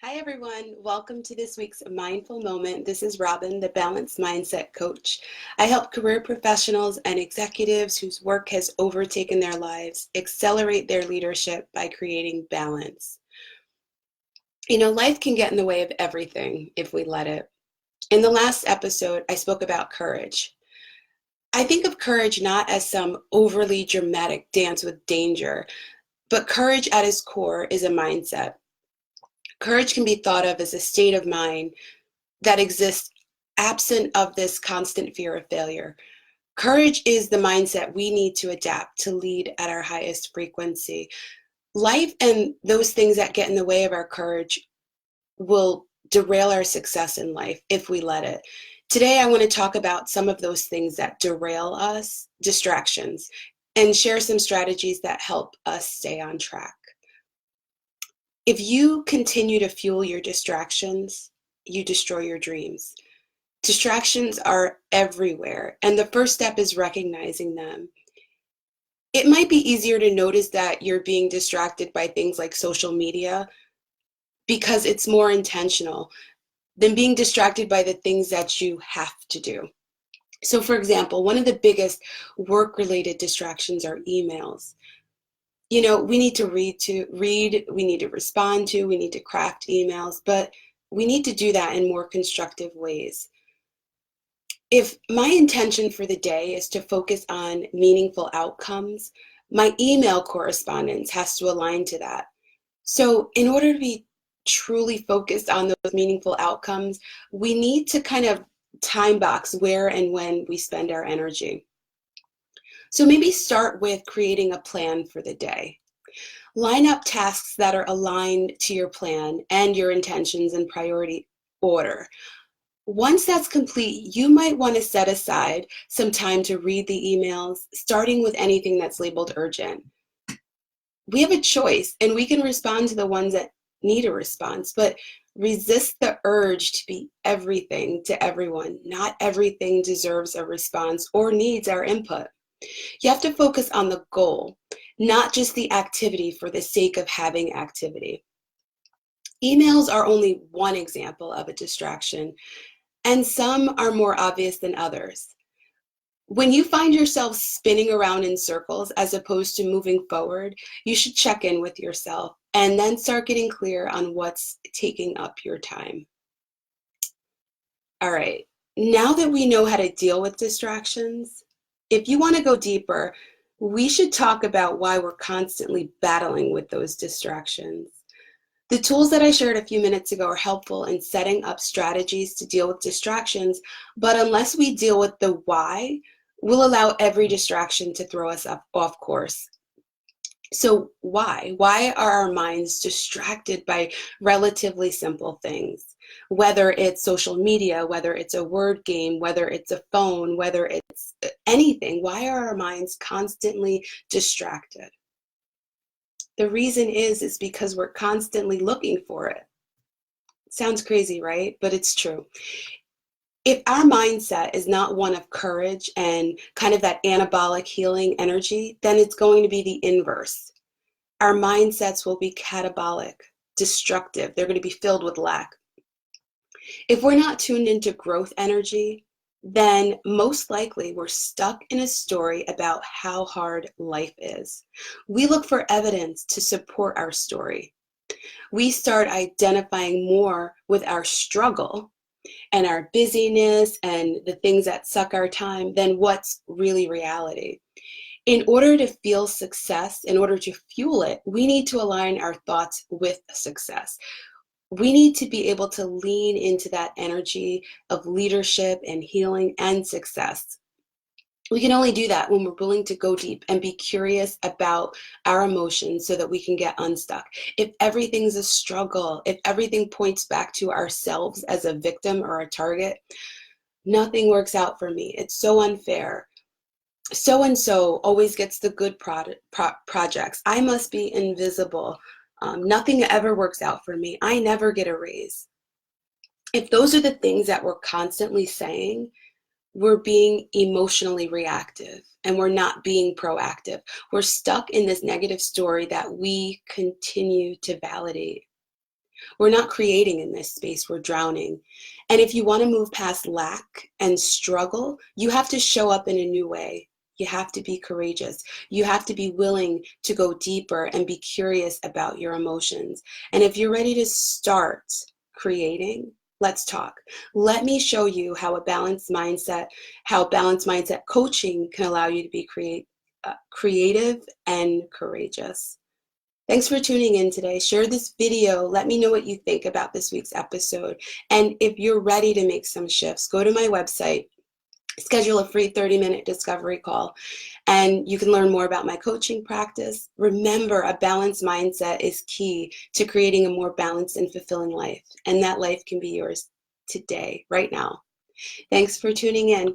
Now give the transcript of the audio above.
Hi, everyone. Welcome to this week's Mindful Moment. This is Robin, the Balanced Mindset Coach. I help career professionals and executives whose work has overtaken their lives accelerate their leadership by creating balance. Life can get in the way of everything if we let it. In the last episode, I spoke about courage. I think of courage not as some overly dramatic dance with danger, but courage at its core is a mindset. Courage can be thought of as a state of mind that exists absent of this constant fear of failure. Courage is the mindset we need to adapt to lead at our highest frequency. Life and those things that get in the way of our courage will derail our success in life if we let it. Today, I want to talk about some of those things that derail us, distractions, and share some strategies that help us stay on track. If you continue to fuel your distractions, you destroy your dreams. Distractions are everywhere, and the first step is recognizing them. It might be easier to notice that you're being distracted by things like social media because it's more intentional than being distracted by the things that you have to do. So, for example, one of the biggest work-related distractions are emails. We need to read, we need to respond to, we need to craft emails, but we need to do that in more constructive ways. If my intention for the day is to focus on meaningful outcomes, my email correspondence has to align to that. So, in order to be truly focused on those meaningful outcomes, we need to kind of time box where and when we spend our energy. So, maybe start with creating a plan for the day. Line up tasks that are aligned to your plan and your intentions in priority order. Once that's complete, you might want to set aside some time to read the emails, starting with anything that's labeled urgent. We have a choice, and we can respond to the ones that need a response, but resist the urge to be everything to everyone. Not everything deserves a response or needs our input. You have to focus on the goal, not just the activity for the sake of having activity. Emails are only one example of a distraction, and some are more obvious than others. When you find yourself spinning around in circles as opposed to moving forward, you should check in with yourself and then start getting clear on what's taking up your time. All right, now that we know how to deal with distractions, if you want to go deeper, we should talk about why we're constantly battling with those distractions. The tools that I shared a few minutes ago are helpful in setting up strategies to deal with distractions, but unless we deal with the why, we'll allow every distraction to throw us off course. So why? Why are our minds distracted by relatively simple things? Whether it's social media, whether it's a word game, whether it's a phone, whether it's anything, why are our minds constantly distracted? The reason is because we're constantly looking for it. Sounds crazy, right? But it's true. If our mindset is not one of courage and kind of that anabolic healing energy, then it's going to be the inverse. Our mindsets will be catabolic, destructive. They're going to be filled with lack. If we're not tuned into growth energy, then most likely we're stuck in a story about how hard life is. We look for evidence to support our story. We start identifying more with our struggle and our busyness and the things that suck our time than what's really reality. In order to feel success, in order to fuel it, we need to align our thoughts with success. We need to be able to lean into that energy of leadership and healing and success. We can only do that when we're willing to go deep and be curious about our emotions so that we can get unstuck. If everything's a struggle, if everything points back to ourselves as a victim or a target, nothing works out for me. It's so unfair. So and so always gets the good projects. I must be invisible. Nothing ever works out for me. I never get a raise. If those are the things that we're constantly saying, we're being emotionally reactive and we're not being proactive. We're stuck in this negative story that we continue to validate. We're not creating in this space, we're drowning. And if you want to move past lack and struggle, you have to show up in a new way. You have to be courageous. You have to be willing to go deeper and be curious about your emotions. And if you're ready to start creating, let's talk. Let me show you how balanced mindset coaching can allow you to be creative and courageous. Thanks for tuning in today. Share this video. Let me know what you think about this week's episode. And if you're ready to make some shifts, go to my website, schedule a free 30-minute discovery call, and you can learn more about my coaching practice. Remember, a balanced mindset is key to creating a more balanced and fulfilling life. And that life can be yours today, right now. Thanks for tuning in.